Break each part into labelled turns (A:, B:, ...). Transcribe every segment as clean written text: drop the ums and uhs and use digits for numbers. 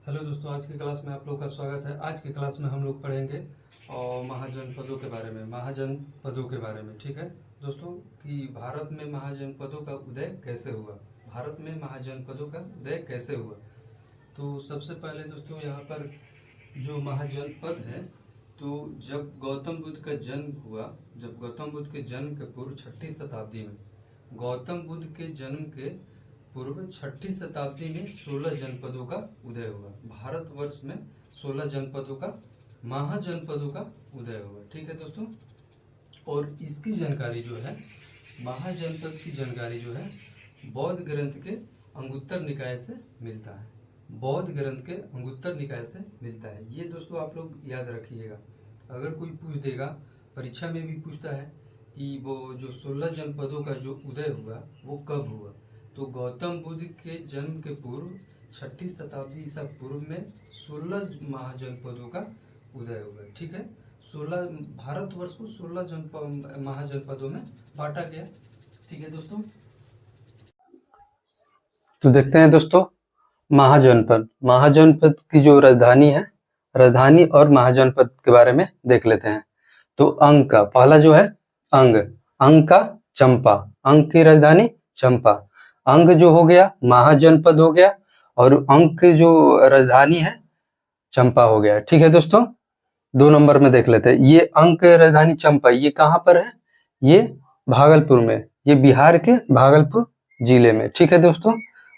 A: Hello दोस्तों, आज की क्लास में आप लोग का स्वागत है। आज की क्लास में हम लोग पढ़ेंगे महाजनपदों के बारे में, महाजनपदों के बारे में। ठीक है दोस्तों, कि भारत में महाजनपदों का उदय कैसे हुआ, भारत में महाजनपदों का उदय कैसे हुआ। तो सबसे पहले दोस्तों यहाँ पर जो महाजनपद है, तो जब गौतम बुद्ध का जन्म हुआ, जब गौतम बुद्ध के जन्म के पूर्व 6ठी शताब्दी में, गौतम बुद्ध के जन्म के पूर्व 6ठी शताब्दी में 16 जनपदों का उदय हुआ। भारतवर्ष में 16 जनपदों का, महाजनपदों का उदय हुआ। ठीक है दोस्तों, और इसकी जानकारी जो है, महाजनपद की जानकारी जो है, बौद्ध ग्रंथ के अंगुत्तर निकाय से मिलता है। बौद्ध ग्रंथ के अंगुत्तर निकाय से मिलता है। ये दोस्तों आप लोग याद रखिएगा। अगर कोई पूछ देगा, परीक्षा में भी पूछता है कि वो जो 16 जनपदों का जो उदय हुआ वो कब हुआ, तो गौतम बुद्ध के जन्म के पूर्व 6ठी शताब्दी ईसा पूर्व में 16 महाजनपदों का उदय हुआ। ठीक है, 16 भारतवर्ष को 16 महाजनपदों में बांटा गया। ठीक है दोस्तों, तो देखते हैं दोस्तों महाजनपद, महाजनपद की जो राजधानी है, राजधानी और महाजनपद के बारे में देख लेते हैं। तो अंग का पहला जो है अंग, अंग का चंपा, अंग की राजधानी चंपा। अंग जो हो गया महाजनपद हो गया, और अंग की जो राजधानी है चंपा हो गया। ठीक है दोस्तों, 2 नंबर में देख लेते हैं। ये अंग की राजधानी चंपा, ये कहाँ पर है? ये भागलपुर में, ये बिहार के भागलपुर जिले में। ठीक है दोस्तों,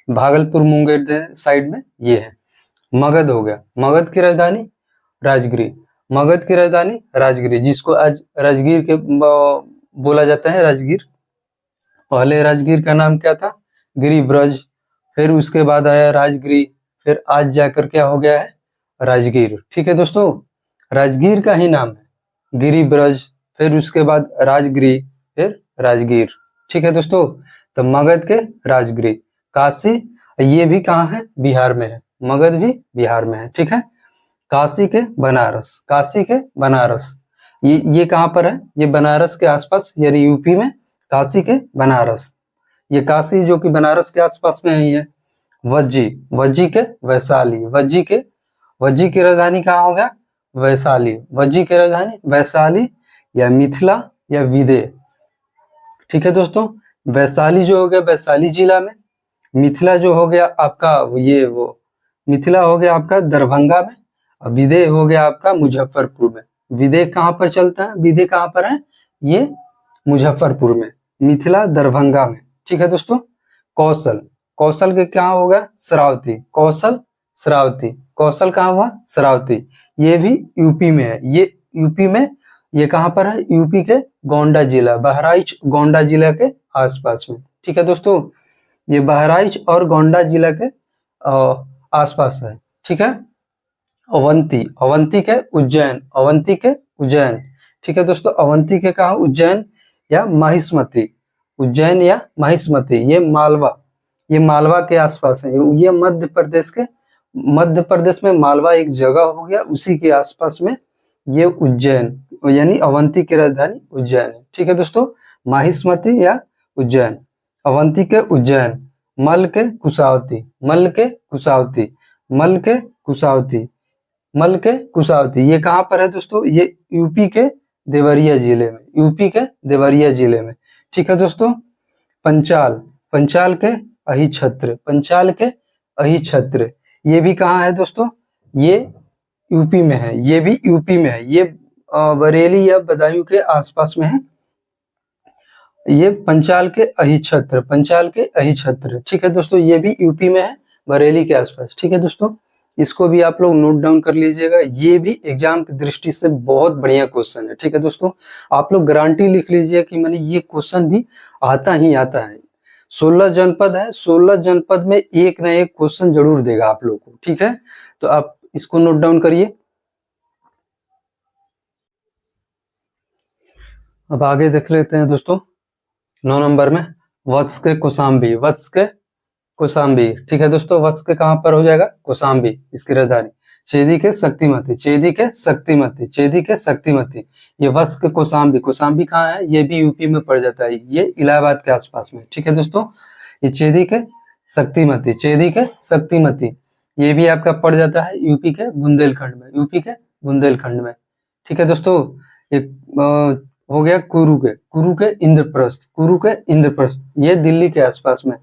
A: भागलपुर मुंगेर साइड में ये है। मगध हो गया, मगध की राजधानी राजगिरी, मगध की राजधानी राजगिरी, जिसको आज राजगीर के बोला जाता है, राजगीर। पहले राजगीर का नाम क्या था? गिरिब्रज, फिर उसके बाद आया राजगिरी, फिर आज जाकर क्या हो गया है? राजगीर। ठीक है दोस्तों, राजगीर का ही नाम है गिरिब्रज, फिर उसके बाद राजगिरी, फिर राजगीर। ठीक है दोस्तों, तो मगध के राजगिरी। काशी, ये भी कहाँ है? बिहार में है, मगध भी बिहार में है। ठीक है, काशी के बनारस, काशी के बनारस, ये कहाँ पर है? ये बनारस के आसपास, यानी यूपी में काशी के बनारस। ये काशी जो कि बनारस के आसपास में ही है। वज्जी, वज्जी के वैशाली, वज्जी की राजधानी कहाँ होगा? वैशाली। वज्जी की राजधानी वैशाली या मिथिला या विदेह। ठीक है दोस्तों, वैशाली जो हो गया वैशाली जिला में, मिथिला जो हो गया आपका मिथिला हो गया आपका दरभंगा में, और विदेह हो गया आपका मुजफ्फरपुर में। विदेह कहाँ पर चलता है? विदेह कहाँ पर है? ये मुजफ्फरपुर में, मिथिला दरभंगा में। ठीक है दोस्तों, कौशल, कौशल के क्या होगा? श्रावती, कौशल श्रावती, कौशल कहाँ हुआ? श्रावती। ये भी यूपी में है, ये यूपी में, ये कहाँ पर है? यूपी के गोंडा जिला, बहराइच गोंडा जिला के आसपास में। ठीक है दोस्तों, ये बहराइच और गोंडा जिला के आसपास है। ठीक है, अवंती, अवंती के उज्जैन, अवंती के उज्जैन। ठीक है दोस्तों, अवंती के कहा? उज्जैन या माहिष्मती, उज्जैन या माहिष्मती, ये मालवा के आसपास है। ये मध्य प्रदेश में मालवा एक जगह हो गया, उसी के आसपास में ये उज्जैन, यानी अवंती की राजधानी उज्जैन है। ठीक है दोस्तों, माहिष्मती या उज्जैन, अवंती के उज्जैन, मल के कुशावती, मल के कुशावती, मल के कुशावती, मल के कुशावती, ये कहाँ पर है दोस्तों? ये यूपी के देवरिया जिले में, यूपी के देवरिया जिले में। ठीक है दोस्तों, पंचाल, पंचाल के अहिछत्र, पंचाल के अहिछत्र, ये भी कहाँ है दोस्तों? ये यूपी में है, ये भी यूपी में है, ये बरेली या बदायूं के आसपास में है। ये पंचाल के अहिछत्र, पंचाल के अहिछत्र। ठीक है दोस्तों, ये भी यूपी में है, बरेली के आसपास। ठीक है दोस्तों, इसको भी आप लोग नोट डाउन कर लीजिएगा, ये भी एग्जाम की दृष्टि से बहुत बढ़िया क्वेश्चन है। ठीक है दोस्तों, आप लोग गारंटी लिख लीजिए कि मैंने ये क्वेश्चन भी आता ही आता है। 16 जनपद है, 16 जनपद में एक ना एक क्वेश्चन जरूर देगा आप लोग को। ठीक है, तो आप इसको नोट डाउन करिए। अब आगे देख लेते हैं दोस्तों, 9 नंबर में वत्स के कौशाम्बी, वत्स के कौशाम्बी। ठीक है दोस्तों, वत्स के कहाँ पर हो जाएगा? कौशाम्बी, इसकी राजधानी। चेदी के शक्तिमती, चेदी के शक्तिमती, चेदी के शक्तिमती, ये वत्स के कौशाम्बी। कौशाम्बी कहाँ है? ये भी यूपी में पड़ जाता है, ये इलाहाबाद के आसपास में। ठीक है दोस्तों, ये चेदी के शक्तिमती, चेदी के शक्तिमती, ये भी आपका पड़ जाता है यूपी के बुंदेलखंड में, यूपी के बुंदेलखंड में। ठीक है दोस्तों, एक हो गया कुरु के इंद्रप्रस्थ, कुरु के इंद्रप्रस्थ, ये दिल्ली के आसपास में,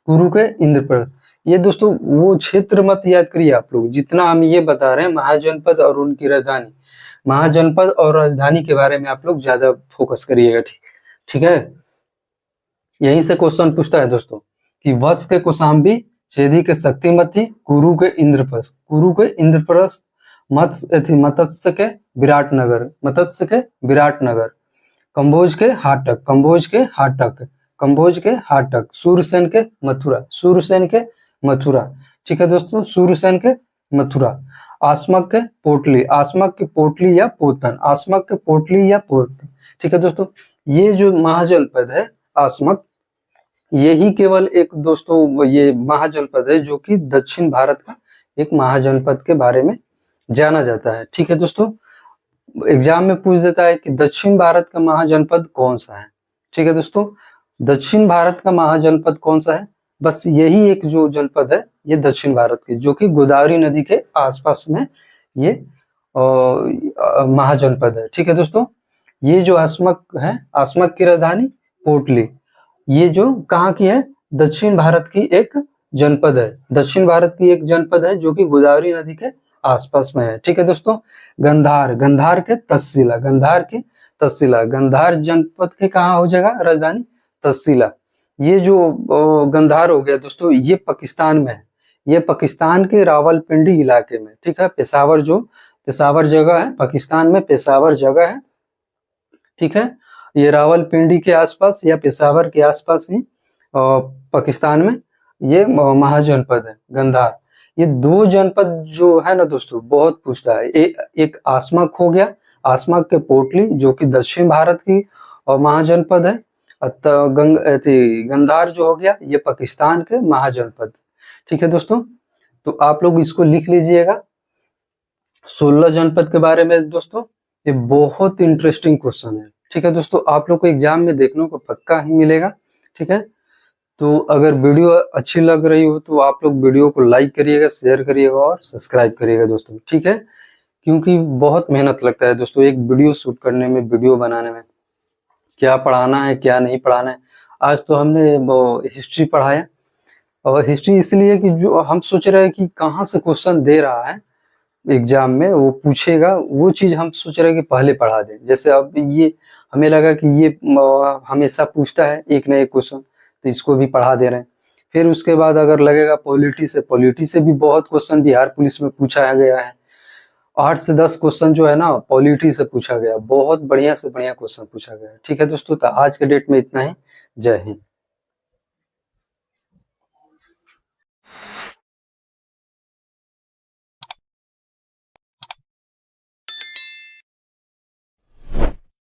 A: कुरु के इंद्रप्रस्थ। ये दोस्तों वो क्षेत्र मत याद करिए आप लोग, जितना हम ये बता रहे हैं महाजनपद और उनकी राजधानी, महाजनपद और राजधानी के बारे में आप लोग ज्यादा फोकस करिएगा। ठीक है, यहीं से क्वेश्चन पूछता है दोस्तों कि वत्स के कौशाम्बी, छेदी के शक्तिमती, कुरु के इंद्रप्रस्थ, कुरु के इंद्रप्रस्थ, मत्स्य के विराटनगर, मत्स्य के विराटनगर, कंबोज के हाटक, कंबोज के हाटक, कंबोज के हाटक, सूरसेन के मथुरा, सूरसेन के मथुरा। ठीक है दोस्तों, सूरसेन के मथुरा, आसमक के पोटली, आसमक के पोटली या पोतन, आसमक के पोटली या पोतन। ठीक है दोस्तों, ये जो महाजनपद है आसमक, यही केवल एक दोस्तों ये महाजनपद है जो कि दक्षिण भारत का एक महाजनपद के बारे में जाना जाता है। ठीक है दोस्तों, एग्जाम में पूछ देता है कि दक्षिण भारत का महाजनपद कौन सा है। ठीक है दोस्तों, दक्षिण भारत का महाजनपद कौन सा है, बस यही एक जो जनपद है ये दक्षिण भारत की, जो कि गोदावरी नदी के आसपास में ये महाजनपद है। ठीक है दोस्तों, ये जो आसमक है, आसमक की राजधानी पोटली, ये जो कहाँ की है, दक्षिण भारत की एक जनपद है, दक्षिण भारत की एक जनपद है जो कि गोदावरी नदी के आसपास में है। ठीक है दोस्तों, गंधार, गंधार के तहसीला, गंधार की तहसीला, गंधार जनपद के कहाँ हो जाएगा राजधानी, तहसीला। ये जो गंधार हो गया दोस्तों, ये पाकिस्तान में है, ये पाकिस्तान के रावलपिंडी इलाके में। ठीक है, पेशावर जो पेशावर जगह है, पाकिस्तान में पेशावर जगह है। ठीक है, ये रावलपिंडी के आसपास या पेशावर के आसपास ही पाकिस्तान में ये महाजनपद है गंधार। ये दो जनपद जो है ना दोस्तों बहुत पूछता है, एक आसमक हो गया, आसमक के पोटली जो कि दक्षिण भारत की महाजनपद है, गंधार जो हो गया ये पाकिस्तान के महाजनपद। ठीक है दोस्तों, तो आप लोग इसको लिख लीजिएगा। 16 जनपद के बारे में दोस्तों ये बहुत इंटरेस्टिंग क्वेश्चन है। ठीक है दोस्तों, आप लोग को एग्जाम में देखने को पक्का ही मिलेगा। ठीक है, तो अगर वीडियो अच्छी लग रही हो तो आप लोग वीडियो को लाइक करिएगा, शेयर करिएगा और सब्सक्राइब करिएगा दोस्तों। ठीक है, क्योंकि बहुत मेहनत लगता है दोस्तों एक वीडियो शूट करने में, वीडियो बनाने में, क्या पढ़ाना है क्या नहीं पढ़ाना है। आज तो हमने हिस्ट्री पढ़ाया, और हिस्ट्री इसलिए कि जो हम सोच रहे हैं कि कहाँ से क्वेश्चन दे रहा है एग्जाम में, वो पूछेगा, वो चीज हम सोच रहे हैं कि पहले पढ़ा दें। जैसे अब ये हमें लगा कि ये हमेशा पूछता है एक ना एक क्वेश्चन, तो इसको भी पढ़ा दे रहे हैं। फिर उसके बाद अगर लगेगा पॉलिटी से भी बहुत क्वेश्चन बिहार पुलिस में पूछा गया है, 8 से 10 क्वेश्चन जो है ना पॉलिटी से पूछा गया, बहुत बढ़िया से बढ़िया क्वेश्चन पूछा गया है। ठीक है दोस्तों, तो आज के डेट में इतना ही। जय हिंद।